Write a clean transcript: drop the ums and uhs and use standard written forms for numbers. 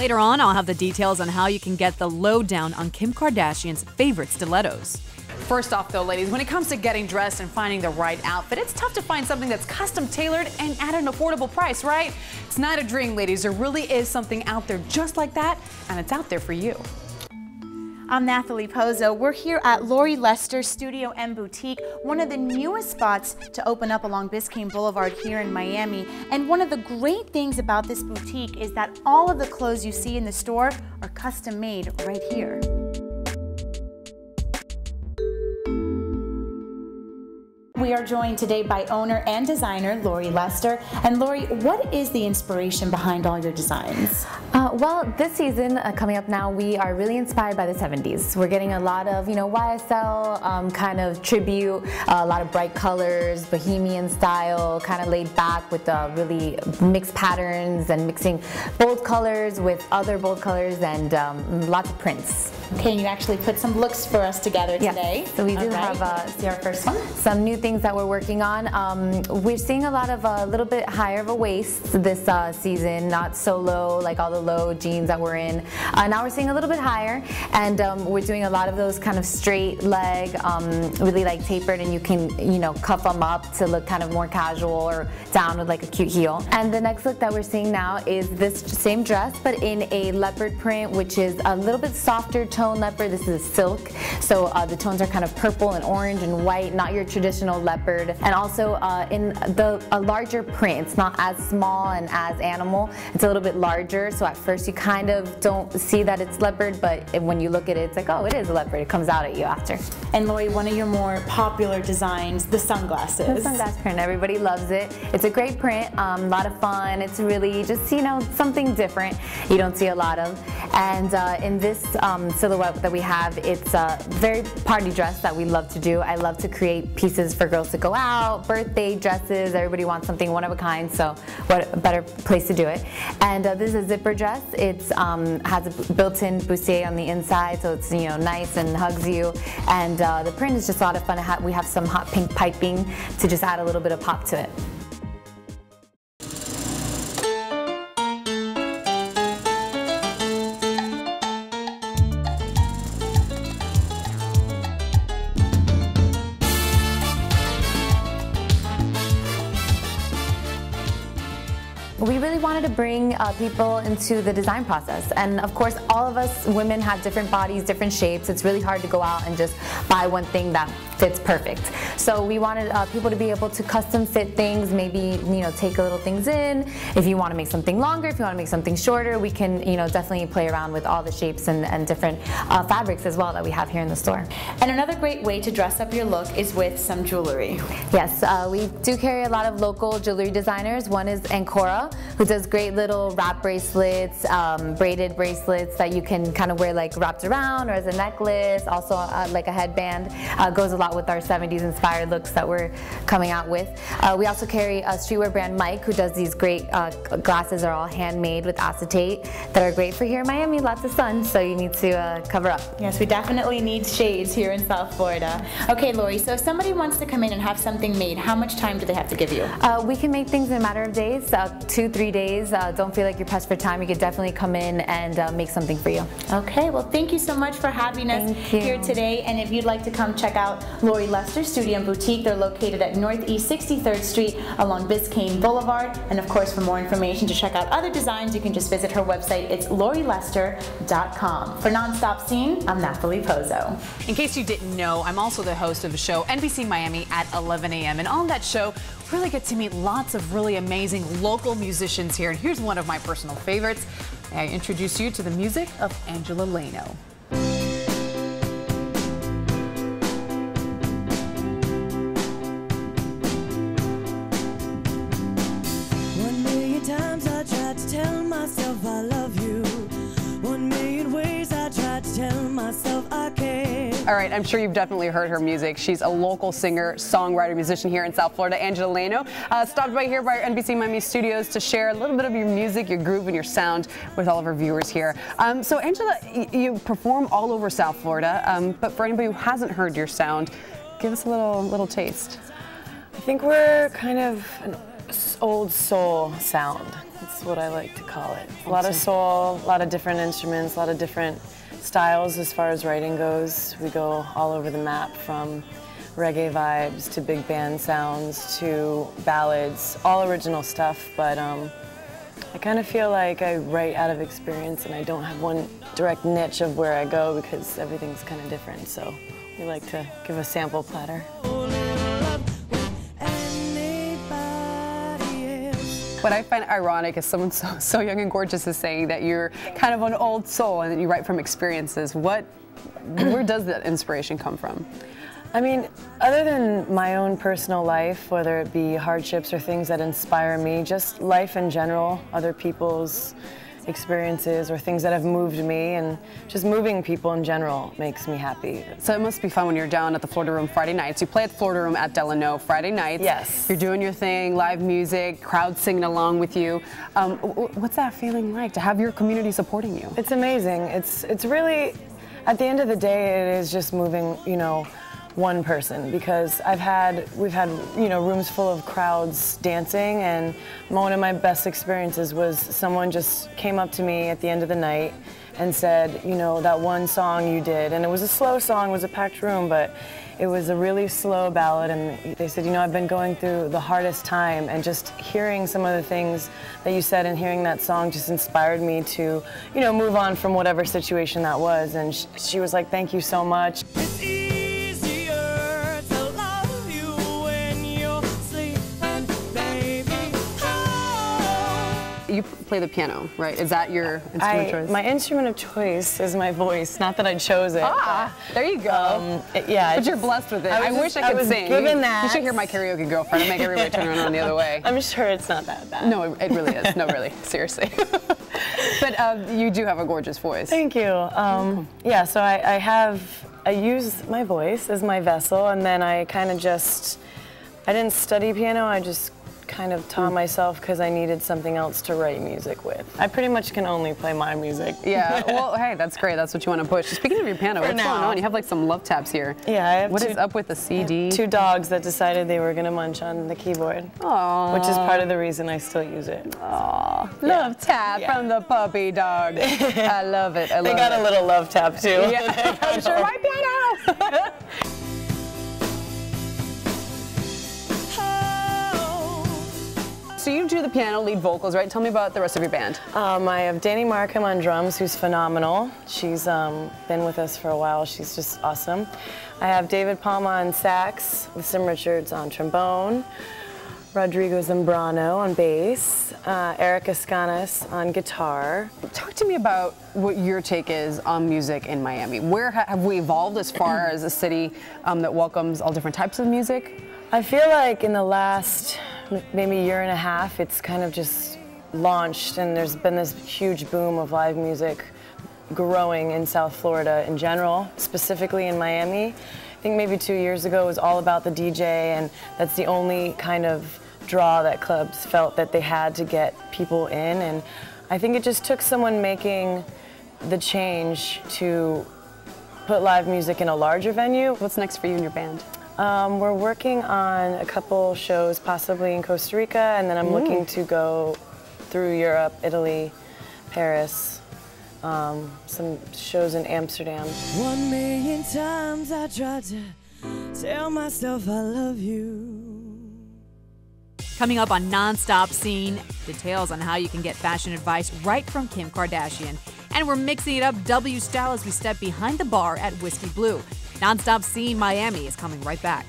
Later on, I'll have the details on how you can get the lowdown on Kim Kardashian's favorite stilettos. First off though, ladies, when it comes to getting dressed and finding the right outfit, it's tough to find something that's custom tailored and at an affordable price, right? It's not a dream, ladies. There really is something out there just like that, and it's out there for you. I'm Nathalie Pozo. We're here at Lori Lester Studio and Boutique, one of the newest spots to open up along Biscayne Boulevard here in Miami. And one of the great things about this boutique is that all of the clothes you see in the store are custom made right here. We are joined today by owner and designer Lori Lester. And Lori, what is the inspiration behind all your designs? Well, this season coming up now, we are really inspired by the 70s. We're getting a lot of, YSL kind of tribute, a lot of bright colors, bohemian style, kind of laid back with really mixed patterns and mixing bold colors with other bold colors and lots of prints. Okay, and you actually put some looks for us together today. So we do have see our first one. Some new things that we're working on. We're seeing a lot of a little bit higher of a waist this season, not so low like all the low jeans that we're in. Now we're seeing a little bit higher, and we're doing a lot of those kind of straight leg, really like tapered, and you can cuff them up to look kind of more casual or down with like a cute heel. And the next look that we're seeing now is this same dress but in a leopard print, which is a little bit softer tone leopard. This is silk, so the tones are kind of purple and orange and white, not your traditional leopard. And also in a larger print. It's not as small and as animal. It's a little bit larger, so at first you kind of don't see that it's leopard, but when you look at it, it's like, oh, it is a leopard. It comes out at you after. And Lori, one of your more popular designs, the sunglasses. The sunglass print, everybody loves it. It's a great print, a lot of fun. It's really just, something different you don't see a lot of. And in this silhouette that we have, it's a very party dress that we love to do. I love to create pieces for girls to go out, birthday dresses. Everybody wants something one of a kind, so what a better place to do it. And this is a zipper dress. It has a built-in bustier on the inside, so it's nice and hugs you. And the print is just a lot of fun. We have some hot pink piping to just add a little bit of pop to it. We really wanted to bring people into the design process, and of course all of us women have different bodies, different shapes. It's really hard to go out and just buy one thing that fits perfect. So we wanted people to be able to custom fit things, maybe take a little things in. If you want to make something longer, if you want to make something shorter, we can definitely play around with all the shapes and different fabrics as well that we have here in the store. And another great way to dress up your look is with some jewelry. Yes, we do carry a lot of local jewelry designers. One is Ancora, who does great little wrap bracelets, braided bracelets that you can kind of wear like wrapped around or as a necklace, also like a headband. Goes a lot with our 70s inspired looks that we're coming out with. We also carry a streetwear brand, Mike, who does these great glasses are all handmade with acetate that are great for here in Miami. Lots of sun, so you need to cover up. Yes, we definitely need shades here in South Florida. Okay, Lori, so if somebody wants to come in and have something made, how much time do they have to give you? We can make things in a matter of days, 2-3 days. Don't feel like you're pressed for time. You could definitely come in and make something for you. Okay, well thank you so much for having us here today. And if you'd like to come check out Lori Lester Studio and Boutique, they're located at Northeast 63rd Street along Biscayne Boulevard. And of course, for more information to check out other designs, you can just visit her website. It's lorilester.com. For Nonstop Scene, I'm Nathalie Pozo. In case you didn't know, I'm also the host of a show, NBC Miami at 11 a.m. And on that show, we really get to meet lots of really amazing local musicians here. And here's one of my personal favorites. May I introduce you to the music of Angela Leno. Times I tried to tell myself I love you. 1,000,000 ways I tried to tell myself I care. All right, I'm sure you've definitely heard her music. She's a local singer, songwriter, musician here in South Florida, Angela Leno. Stopped by here by our NBC Miami studios to share a little bit of your music, your groove, and your sound with all of our viewers here. So Angela, you perform all over South Florida, but for anybody who hasn't heard your sound, give us a little taste. I think we're kind of old soul sound. That's what I like to call it. A lot of soul, a lot of different instruments, a lot of different styles as far as writing goes. We go all over the map, from reggae vibes to big band sounds to ballads, all original stuff, but I kind of feel like I write out of experience and I don't have one direct niche of where I go because everything's kind of different, so we like to give a sample platter. What I find ironic is someone so young and gorgeous is saying that you're kind of an old soul and that you write from experiences. Where does that inspiration come from? I mean, other than my own personal life, whether it be hardships or things that inspire me, just life in general, other people's experiences or things that have moved me, and just moving people in general makes me happy. So it must be fun when you're down at the Florida Room Friday nights. You play at the Florida Room at Delano Friday nights. Yes. You're doing your thing, live music, crowd singing along with you. What's that feeling like to have your community supporting you? It's amazing. It's really, at the end of the day, it is just moving, you know, one person, because we've had rooms full of crowds dancing, and one of my best experiences was someone just came up to me at the end of the night and said, you know, that one song you did, and it was a slow song, it was a packed room, but it was a really slow ballad, and they said, you know, I've been going through the hardest time, and just hearing some of the things that you said and hearing that song just inspired me to, you know, move on from whatever situation that was, and she was like, thank you so much. You play the piano, right? Is that your instrument of choice? My instrument of choice is my voice. Not that I chose it. Ah, there you go. Yeah. But you're blessed with it. I wish I could sing. Given that. You should hear my karaoke girlfriend and make everybody turn around the other way. I'm sure it's not that bad. No, it really is. No, really, seriously. But you do have a gorgeous voice. Thank you. Yeah, so I use my voice as my vessel, and then I kind of I didn't study piano, I just kind of taught myself because I needed something else to write music with. I pretty much can only play my music. Yeah, well, hey, that's great. That's what you want to push. Speaking of your piano, what's going on? You have like some love taps here. Yeah, I have What is up with the CD? 2 dogs that decided they were going to munch on the keyboard. Aww. Which is part of the reason I still use it. Aww. Love tap from the puppy dog. I love it. I love it. They got a little love tap too. Yeah, I'm sure my piano. So you do the piano, lead vocals, right? Tell me about the rest of your band. I have Danny Markham on drums, who's phenomenal. She's been with us for a while. She's just awesome. I have David Palma on sax, with Sim Richards on trombone, Rodrigo Zambrano on bass, Erica Scanas on guitar. Talk to me about what your take is on music in Miami. Where have we evolved as far as a city that welcomes all different types of music? I feel like in the last maybe year and a half, it's kind of just launched, and there's been this huge boom of live music growing in South Florida in general, specifically in Miami. I think maybe 2 years ago it was all about the DJ, and that's the only kind of draw that clubs felt that they had to get people in, and I think it just took someone making the change to put live music in a larger venue. What's next for you and your band? We're working on a couple shows, possibly in Costa Rica, and then I'm looking to go through Europe, Italy, Paris, some shows in Amsterdam. 1,000,000 times I tried to tell myself I love you. Coming up on Nonstop Scene, details on how you can get fashion advice right from Kim Kardashian. And we're mixing it up W style as we step behind the bar at Whiskey Blue. Nonstop Scene Miami is coming right back.